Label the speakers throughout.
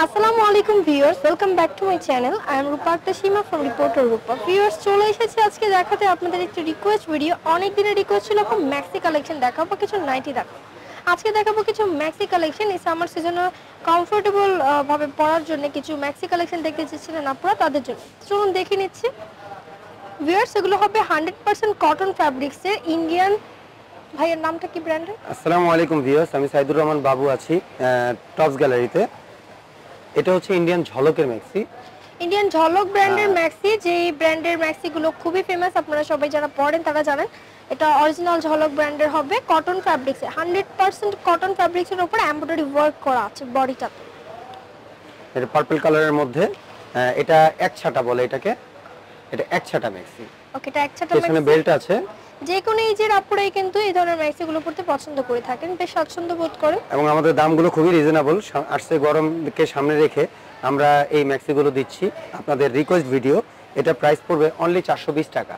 Speaker 1: আসসালামু আলাইকুম viewers, welcome back to my channel. I am Rupa Akter Seema from reporter Rupa. Viewers, চলে এসেছি আজকে দেখাতে আপনাদের একটি রিকোয়েস্ট ভিডিও। অনেক দিনের রিকোয়েস্ট ছিল আপনার ম্যাক্সি কালেকশন দেখাবো, কিছু নাইটি দেখাবো। আজকে দেখাবো কিছু ম্যাক্সি কালেকশন। এই সামার সিজনে কমফোর্টেবল ভাবে পরার জন্য কিছু ম্যাক্সি কালেকশন দেখতে চেয়েছিলেন আপনারা, তাদের জন্য চলুন দেখে নিচ্ছি। ভিউয়ার্স, এগুলো হবে 100% কটন ফ্যাব্রিক্সের ইন্ডিয়ান। ভাইয়ের নামটা কি ব্র্যান্ডের?
Speaker 2: আসসালামু আলাইকুম ভিউয়ার্স, আমি সাইদুর রহমান বাবু আছি টপস গ্যালারিতে। এটা হচ্ছে ইন্ডিয়ান ঝলকের ম্যাক্সি।
Speaker 1: ইন্ডিয়ান ঝলক ব্র্যান্ডের ম্যাক্সি, যে ব্র্যান্ডের ম্যাক্সিগুলো খুবই ফেমাস, আপনারা সবাই যারা পড়েন তারা জানেন। এটা অরিজিনাল ঝলক ব্র্যান্ডের হবে, কটন ফ্যাব্রিক্সে 100% কটন ফ্যাব্রিক্সের উপর এমব্রয়ডারি ওয়ার্ক করা আছে বডিটাতে।
Speaker 2: এটা পার্পল কালারের মধ্যে, এটা এক ছাটা বলে এটাকে। এটা এক ছাটা ম্যাক্সি।
Speaker 1: ওকে, এটা একসাথে
Speaker 2: পেছনে বেল্ট আছে।
Speaker 1: যে কোনো এজের আপুরাই কিন্তু এই ধরনের ম্যাক্সিগুলো পড়তে পছন্দ করে থাকেন, বেশ স্বাচ্ছন্দ্য বোধ করে।
Speaker 2: এবং আমাদের দামগুলো খুবই রিজনেবল। আসছে গরমকে সামনে রেখে আমরা এই ম্যাক্সিগুলো দিচ্ছি আপনাদের রিকোয়েস্ট ভিডিও। এটা প্রাইস পড়বে অনলি 420 টাকা।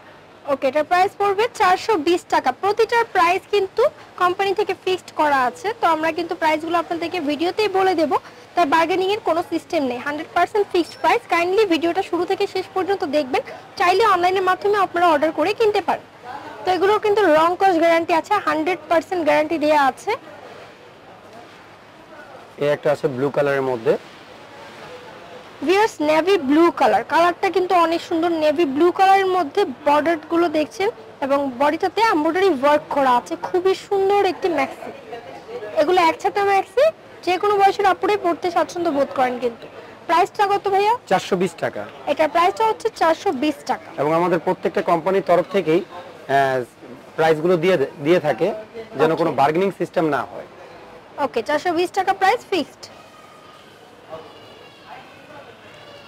Speaker 1: ওকে, এটার প্রাইস পড়বে 420 টাকা। প্রতিটার প্রাইস কিন্তু কোম্পানি থেকে ফিক্সড করা আছে, তো আমরা কিন্তু প্রাইসগুলো আপনাদেরকে ভিডিওতেই বলে দেব। তাই বার্গেনিং এর কোনো সিস্টেম নেই, 100% ফিক্সড প্রাইস। কাইন্ডলি ভিডিওটা শুরু থেকে শেষ পর্যন্ত দেখবেন। চাইলে অনলাইনের মাধ্যমে আপনারা অর্ডার করে কিনতে পারেন। তো এগুলোর কিন্তু রং কস গ্যারান্টি আছে, 100% গ্যারান্টি দেওয়া আছে।
Speaker 2: এই একটা আছে ব্লু কালারের মধ্যে।
Speaker 1: ভিউয়ার্স, নেভি ব্লু কালারটা কিন্তু অনেক সুন্দর। নেভি ব্লু কালারের মধ্যে বর্ডারগুলো দেখছেন এবং বডিটাতে এমব্রয়ডারি ওয়ার্ক করা আছে। খুবই সুন্দর একটি ম্যাক্সি। এগুলো একসাথে ম্যাক্সি, যে কোনো বয়সের আপুরাই পড়তে স্বাচ্ছন্দ্য বোধ করেন। কিন্তু প্রাইসটা কত ভাইয়া?
Speaker 2: 420 টাকা।
Speaker 1: এটার প্রাইসটা হচ্ছে 420 টাকা।
Speaker 2: এবং আমাদের প্রত্যেকটা কোম্পানির তরফ থেকেই প্রাইসগুলো দিয়ে থাকে, যেন কোনো বার্গেনিং সিস্টেম না হয়।
Speaker 1: ওকে, 420 টাকা প্রাইস ফিক্সড।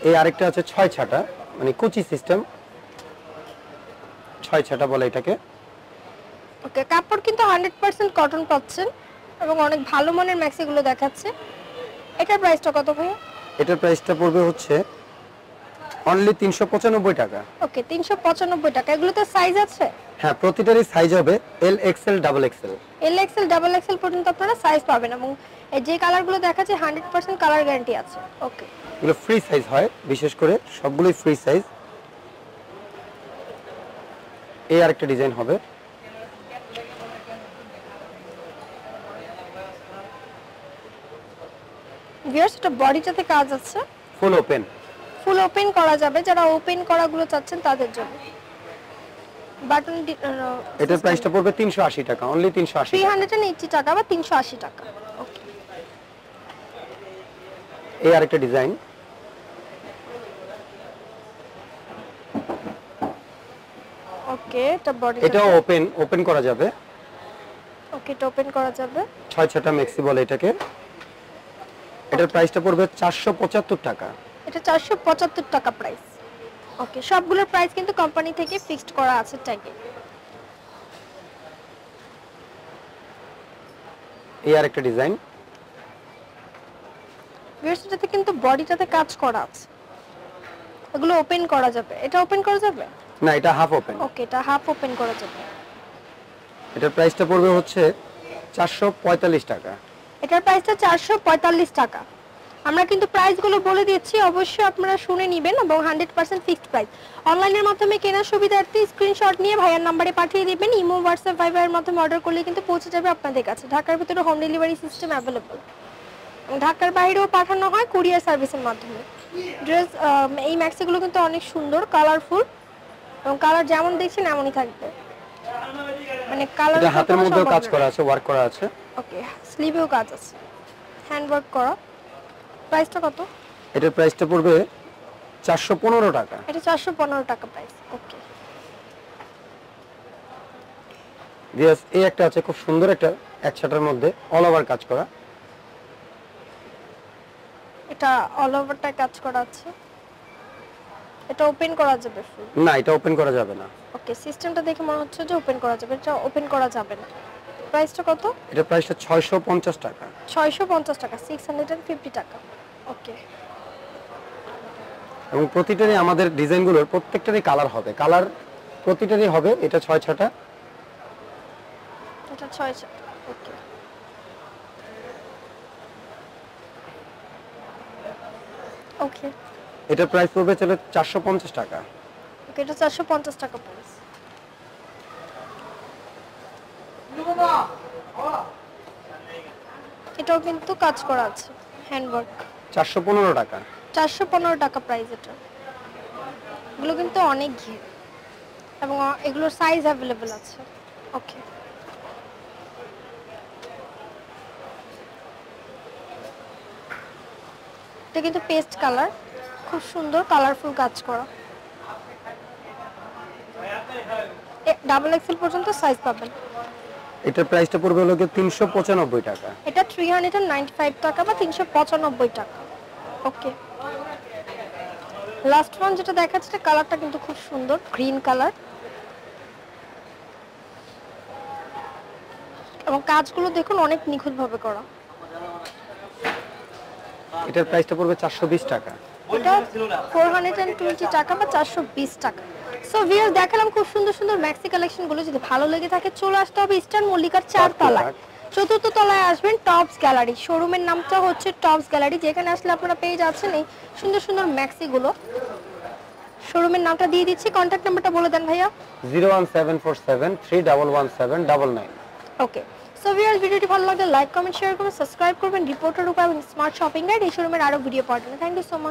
Speaker 2: এই আরেকটা আছে 6 ছাটা, মানে কুচি সিস্টেম, 6 ছাটা বলে এটাকে।
Speaker 1: ওকে, কাপড় কিন্তু 100% কটন পাচ্ছেন এবং অনেক ভালো মানের ম্যাক্সিগুলো দেখাচ্ছে। এটার প্রাইসটা কত ভাইয়া?
Speaker 2: এটার প্রাইসটা পড়বে হচ্ছে অনলি 395 টাকা।
Speaker 1: ওকে, 395 টাকা। এগুলোতে সাইজ আছে?
Speaker 2: হ্যাঁ, প্রতিটারই সাইজ হবে এল এক্সএল ডাবল এক্সএল।
Speaker 1: এল এক্সএল ডাবল এক্সএল পর্যন্ত আপনারা সাইজ পাবেন এবং এই যে কালারগুলো দেখাচ্ছে 100% কালার গ্যারান্টি আছে। ওকে,
Speaker 2: এগুলো ফ্রি সাইজ হয়, বিশেষ করে সবগুলোই ফ্রি সাইজ। এই আরেকটা ডিজাইন হবে।
Speaker 1: ভিউয়ার্স, এটা বডিটাতে কাজ আছে,
Speaker 2: ফুল ওপেন।
Speaker 1: ফুল ওপেন করা যাবে, যারা ওপেন করাগুলো চাচ্ছেন তাদের জন্য। বাটন
Speaker 2: এটার প্রাইসটা পড়বে 380 টাকা, অনলি 380 টাকা।
Speaker 1: 380 টাকা বা 380 টাকা। ওকে,
Speaker 2: এই আরেকটা ডিজাইন।
Speaker 1: ওকে, এটা বডি,
Speaker 2: এটাও ওপেন করা যাবে।
Speaker 1: ওকে, এটা ওপেন করা যাবে।
Speaker 2: 6 ছাটা ম্যাক্সি বলে এটাকে। এটার প্রাইসটা পড়বে 475 টাকা।
Speaker 1: এটা 475 টাকা প্রাইস। ওকে, সবগুলোর প্রাইস কিন্তু কোম্পানি থেকে ফিক্সড করা আছে ট্যাগে।
Speaker 2: এই আরেকটা ডিজাইন।
Speaker 1: ভিউয়ার্সটাতে কিন্তু বডিটাতে কাজ করা আছে, এগুলো ওপেন করা যাবে। এটা ওপেন করা যাবে
Speaker 2: না, এটা হাফ ওপেন।
Speaker 1: ওকে, এটা হাফ ওপেন করা যাবে।
Speaker 2: এটার প্রাইসটা পড়বে হচ্ছে 445 টাকা।
Speaker 1: এটার প্রাইসটা 445 টাকা। আমরা কিন্তু প্রাইসগুলো বলে দিচ্ছি, অবশ্যই আপনারা শুনে নেবেন এবং 100% ফিক্সড প্রাইস। অনলাইনের মাধ্যমে কেনার সুবিধার্থে স্ক্রিনশট নিয়ে ভাইয়ার নম্বরে পাঠিয়ে দিবেন। ইমো, হোয়াটসঅ্যাপ, ভাইবারের মাধ্যমে অর্ডার করলে কিন্তু পৌঁছে যাবে আপনাদের কাছে। ঢাকার ভিতরে হোম ডেলিভারি সিস্টেম অ্যাভেলেবল, ঢাকার বাইরেও পাঠানো হয় কুরিয়ার সার্ভিসের মাধ্যমে। ড্রেস, এই ম্যাক্সিগুলো কিন্তু অনেক সুন্দর, কালারফুল এবং কালার যেমন দেখছেন এমনই থাকবে। মানে কালার,
Speaker 2: এটা হাতের মধ্যেও কাজ করা আছে, ওয়ার্ক করা আছে।
Speaker 1: ওকে, স্লিভেও কাজ আছে, হ্যান্ড ওয়ার্ক করা। প্রাইসটা কত?
Speaker 2: এটার প্রাইসটা পড়বে 415 টাকা।
Speaker 1: এটা 415 টাকা প্রাইস। ওকে,
Speaker 2: দিয়াস এই একটা আছে, খুব সুন্দর একটা এক ছাটার মধ্যে অল ওভার কাজ করা।
Speaker 1: এটা অল ওভারটা কাজ করা আছে। এটা ওপেন করা যাবে ফুল?
Speaker 2: না, এটা ওপেন করা যাবে না।
Speaker 1: ওকে, সিস্টেমটা দেখে মনে হচ্ছে যে ওপেন করা যাবে। এটা ওপেন করা যাবে না। প্রাইসটা কত?
Speaker 2: এটার প্রাইসটা 650 টাকা।
Speaker 1: 650 টাকা, 650 টাকা। ওকে,
Speaker 2: এবং প্রতিটারই আমাদের ডিজাইনগুলোর প্রত্যেকটারই কালার হবে, কালার প্রতিটারই হবে। এটা 6 ছাটা।
Speaker 1: এটা 6 টাকা। ওকে, ওকে
Speaker 2: এটার প্রাইস পড়বে চলে 450 টাকা।
Speaker 1: ওকে, এটা 450 টাকা প্রাইস। এটাও কিন্তু কাজ করা আছে, হ্যান্ডওয়ার্ক।
Speaker 2: 415 টাকা।
Speaker 1: 415 টাকা প্রাইস এটা। এগুলো কিন্তু অনেক ঘিরে এবং এগুলোর সাইজ অ্যাভেলেবল আছে। ওকে, এটা কিন্তু পেস্ট কালার, খুব সুন্দর কালারফুল কাজ করা। ডাবল এক্সেল পর্যন্ত সাইজ পাবেন।
Speaker 2: এটার প্রাইসটা পড়বে হলো 395 টাকা।
Speaker 1: এটা 395 টাকা বা 395 টাকা। ওকে, লাস্ট ওয়ান যেটা দেখাচ্ছে কালারটা কিন্তু খুব সুন্দর, গ্রিন কালার এবং কাজগুলো দেখুন অনেক নিখুঁতভাবে করা।
Speaker 2: এটার প্রাইসটা পড়বে 420 টাকা।
Speaker 1: এটা 420 টাকা বা 420 টাকা। সো ভিউয়ার্স, দেখালাম খুব সুন্দর সুন্দর ম্যাক্সি কালেকশনগুলো। যদি ভালো লেগে থাকে চলে আসতে হবে ইস্টার্ন মল্লিকার 4 তলায়। 4র্থ তলায় আসবেন, টপস গ্যালারি। শোরুমের নামটা হচ্ছে টপস গ্যালারি। যেখানে আসলে আপনারা পেয়ে যাচ্ছেন এই সুন্দর সুন্দর ম্যাক্সিগুলো। শোরুমের নামটা দিয়ে দিচ্ছি, কন্ট্যাক্ট নাম্বারটা বলে দেন ভাইয়া।
Speaker 2: 01747319999।
Speaker 1: ওকে, সো ভিউয়ার্স, ভিডিওটি ভালো লাগলে লাইক কমেন্ট শেয়ার করবেন, সাবস্ক্রাইব করবেন। রিপোর্টার রূপা এবং স্মার্ট শপিং গাইড এই শোরুমের আরো ভিডিও পাওয়ার জন্য থ্যাংক ইউ সো মাচ।